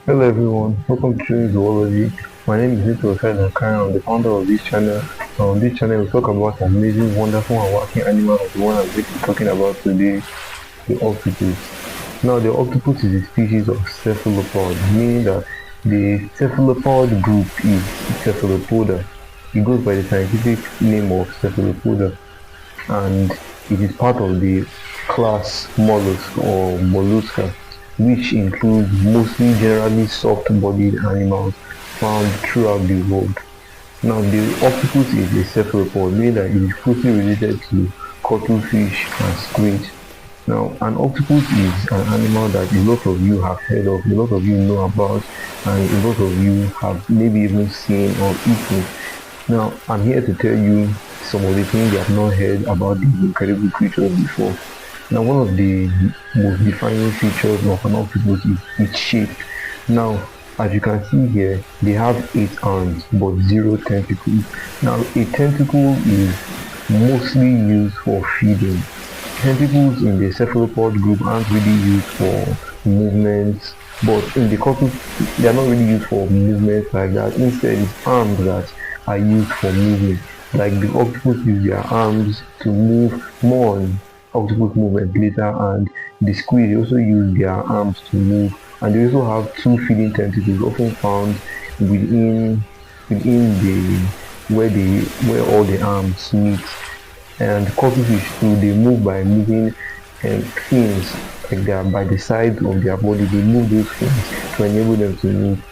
Hello everyone, welcome to Zoology. My name is Victor Karen. I'm the founder of this channel. On this channel, we talk about amazing, wonderful, and wacky animals like the one I'm going to be talking about today, the octopus. Now, the octopus is a species of cephalopod, meaning that the cephalopod group is Cephalopoda. It goes by the scientific name of Cephalopoda, and it is part of the class mollusk or mollusca, which includes mostly generally soft-bodied animals found throughout the world. Now, the octopus is a cephalopod, meaning that it is closely related to cuttlefish and squid. Now, an octopus is an animal that a lot of you have heard of, a lot of you know about, and a lot of you have maybe even seen or eaten. Now, I'm here to tell you some of the things you have not heard about these incredible creatures before. Now, one of the most defining features of an octopus is its shape. Now, as you can see here, they have 8 arms but 0 tentacles. Now, a tentacle is mostly used for feeding. Tentacles in the cephalopod group aren't really used for movements, but in the corpus, they are not really used for movements like that. Instead, it's arms that are used for movement. Like the octopus use their arms to move more on octopus movement later, and the squid also use their arms to move. And they also have 2 feeding tentacles often found within the where all the arms meet. And cuttlefish too, they move by moving fins, like they are by the side of their body. They move those fins to enable them to move.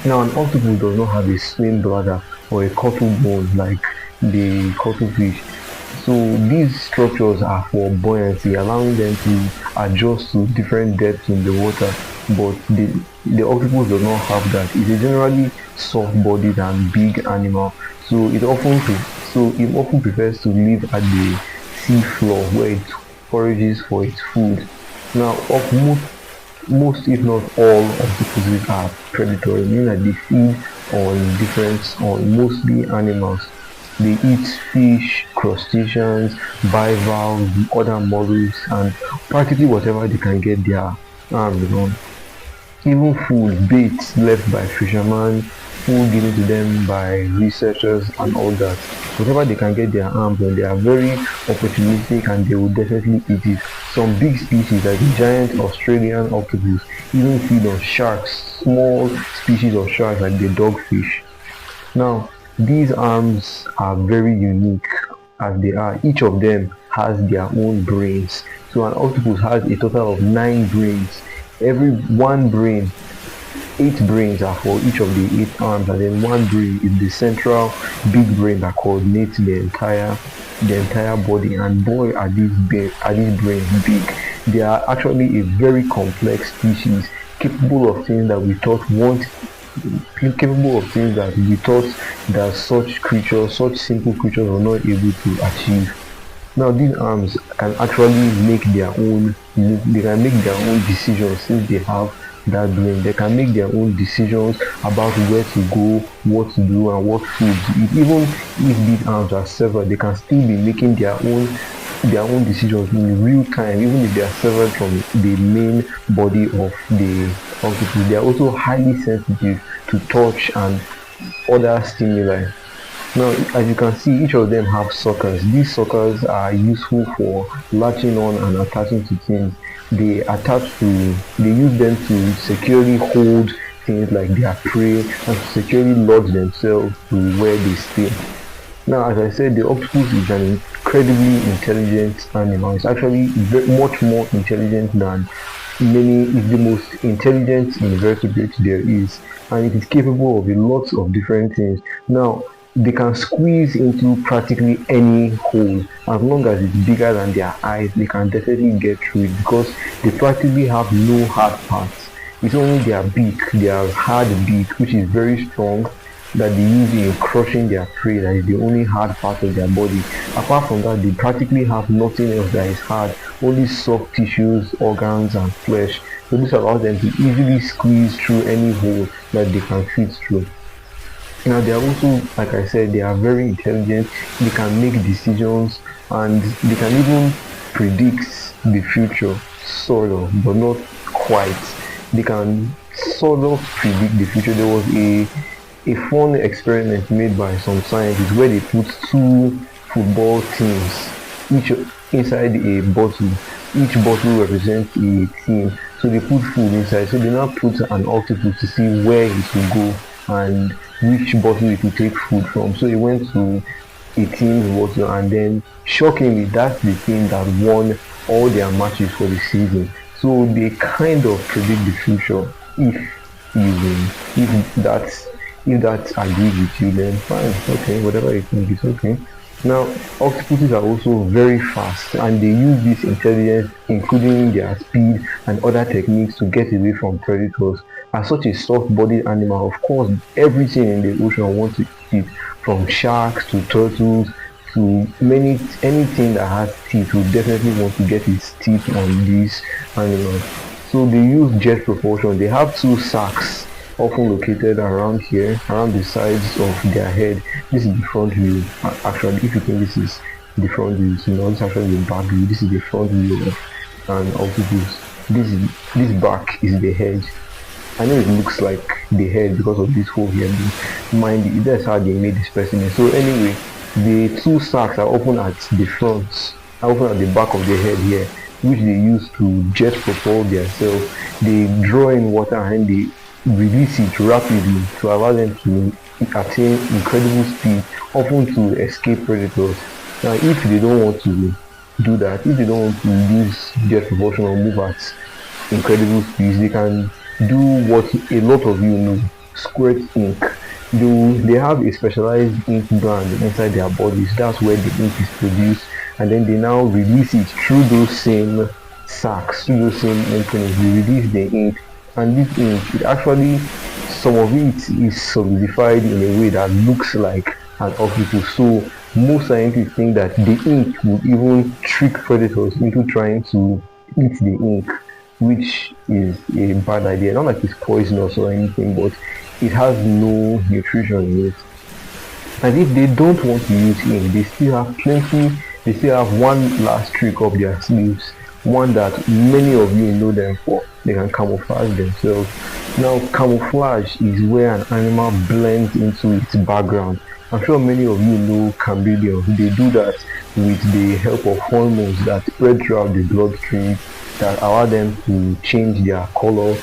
Now, an octopus does not have a swim bladder or a cuttle bone like the cuttlefish. So these structures are for buoyancy, allowing them to adjust to different depths in the water. But the octopus does not have that. It's a generally soft-bodied and big animal, so it often prefers to live at the sea floor where it forages for its food. Now, of most if not all octopuses are predatory, meaning that they feed on mostly animals. They eat fish, crustaceans, bivalves, other mollusks, and practically whatever they can get their hands on. Even food, baits left by fishermen, food given to them by researchers and all that. Whatever they can get their arms on, they are very opportunistic and they will definitely eat it. Some big species like the giant Australian octopus even feed on sharks, small species of sharks like the dogfish. Now, these arms are very unique as they are. Each of them has their own brains. So an octopus has a total of 9 brains. Every one brain, 8 brains are for each of the 8 arms, and then one brain is the central big brain that coordinates the entire body. And boy, are these brains big. They are actually a very complex species, capable of things that we thought won't capable of things that we thought that such simple creatures were not able to achieve. Now, these arms can actually make their own they can make their own decisions since they have that brain. They can make their own decisions about where to go, what to do, and what food to eat. Even if these arms are severed, they can still be making their own decisions in real time, even if they are severed from the main body of the octopus. They are also highly sensitive to touch and other stimuli. Now, as you can see, each of them have suckers. These suckers are useful for latching on and attaching to things. They use them to securely hold things like their prey and to securely lodge themselves to where they stay. Now, as I said, the octopus is an incredibly intelligent animal. It's actually much more intelligent than it's the most intelligent invertebrate there is, and it is capable of a lot of different things. Now, they can squeeze into practically any hole. As long as it's bigger than their eyes, they can definitely get through it because they practically have no hard parts. It's only their hard beak, which is very strong, that they use in crushing their prey. That is the only hard part of their body. Apart from that, they practically have nothing else that is hard, only soft tissues, organs, and flesh. So this allows them to easily squeeze through any hole that they can fit through. Now, they are also, like I said, they are very intelligent. They can make decisions and they can even predict the future, sort of, but not quite. They can sort of predict the future. There was a fun experiment made by some scientists where they put two football teams each inside a bottle. Each bottle represents a team, so they put food inside. So they now put an octopus to see where it will go and which bottle it will take food from. So it went to a team's bottle, and then shockingly that's the team that won all their matches for the season. So they kind of predict the future. If you win, if that agrees with you, then fine, okay, whatever you think is okay. Now, octopuses are also very fast, and they use this intelligence, including their speed and other techniques, to get away from predators. As such a soft-bodied animal, of course, everything in the ocean wants to eat it, from sharks to turtles to anything that has teeth will definitely want to get its teeth on these animals. So they use jet propulsion. They have two sacs often located around here, around the sides of their head. This is the front view. Actually, if you think this is the front view, so no, this is actually the back view. This is the front view of an octopus. This back is the head. I know it looks like the head because of this hole here, but mind you, that's how they made this specimen. So anyway, the two sacs are open at the front, open at the back of the head here, which they use to jet propel themselves. They draw in water and they release it rapidly to allow them to attain incredible speed, often to escape predators. Now, if they don't want to do that, if they don't want to use jet propulsion or move at incredible speeds, they can do what a lot of you know: squirt ink. They have a specialized ink gland inside their bodies. That's where the ink is produced, and then they now release it through those same sacs, through those same openings. They release the ink, and this ink, it actually, some of it is solidified in a way that looks like an octopus. So most scientists think that the ink would even trick predators into trying to eat the ink, which is a bad idea. Not like it's poisonous or anything, but it has no nutrition in it. And if they don't want to use ink, they still have plenty. They still have one last trick up their sleeves, one that many of you know them for. They can camouflage themselves. Now, camouflage is where an animal blends into its background. I'm sure many of you know chameleons. They do that with the help of hormones that spread throughout the bloodstream, that allow them to change their color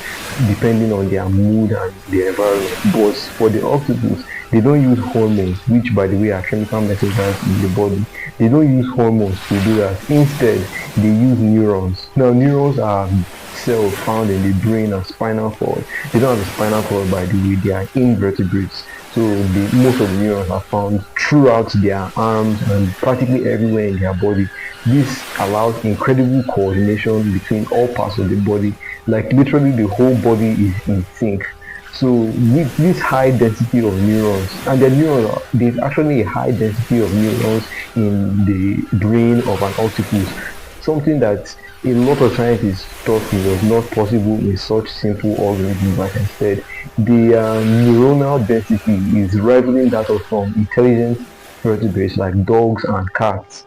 depending on their mood and their environment. But for the octopus, they don't use hormones, which by the way are chemical messengers in the body. They don't use hormones to do that. Instead, they use neurons. Now, neurons are cells found in the brain and spinal cord. They don't have a spinal cord, by the way. They are invertebrates. So most of the neurons are found throughout their arms and practically everywhere in their body. This allows incredible coordination between all parts of the body. Like literally the whole body is in sync. So with this high density of neurons, and there's actually a high density of neurons in the brain of an octopus, something that a lot of scientists thought it was not possible in such simple organisms. Like I said, the neuronal density is rivaling that of some intelligent vertebrates like dogs and cats.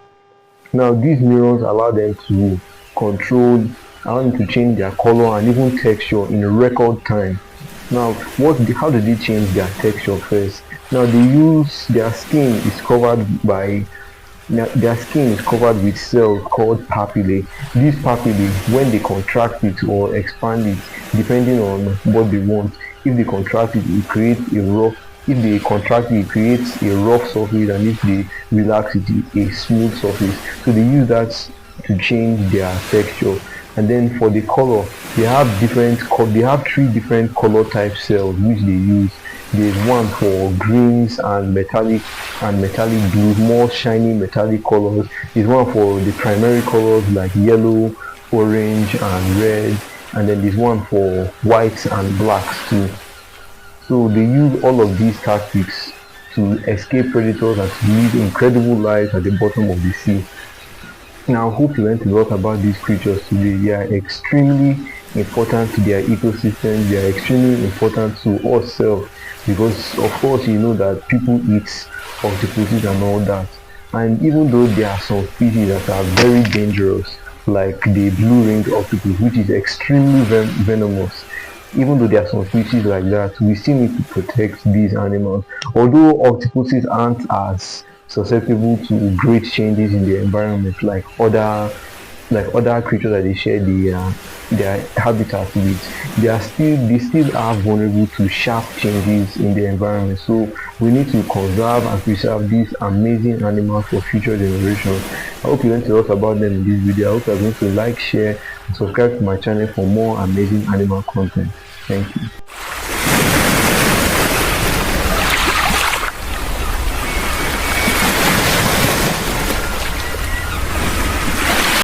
Now, these neurons allow them to allow them to change their color and even texture in a record time. Now, how do they change their texture first? Now, their skin is covered with cells called papillae. These papillae, when they contract it or expand it, depending on what they want, if they contract it, it creates a rough. If they contract it, it creates a rough surface, and if they relax it, a smooth surface. So they use that to change their texture. And then for the color, they have three different color type cells which they use. There's one for greens and metallic blues, more shiny metallic colors. There's one for the primary colors like yellow, orange, and red. And then there's one for whites and blacks too. So they use all of these tactics to escape predators and to live incredible lives at the bottom of the sea. Now, I hope you learned a lot about these creatures today. They are extremely important to their ecosystem. They are extremely important to ourselves, because of course you know that people eat octopuses and all that. And even though there are some species that are very dangerous, like the blue-ringed octopus, which is extremely venomous, even though there are some species like that, we still need to protect these animals. Although octopuses aren't as susceptible to great changes in the environment like other creatures that they share their habitat with, they still are vulnerable to sharp changes in the environment. So we need to conserve and preserve these amazing animals for future generations. I hope you learned a lot about them in this video. I hope you're going to like, share, and subscribe to my channel for more amazing animal content. Thank you.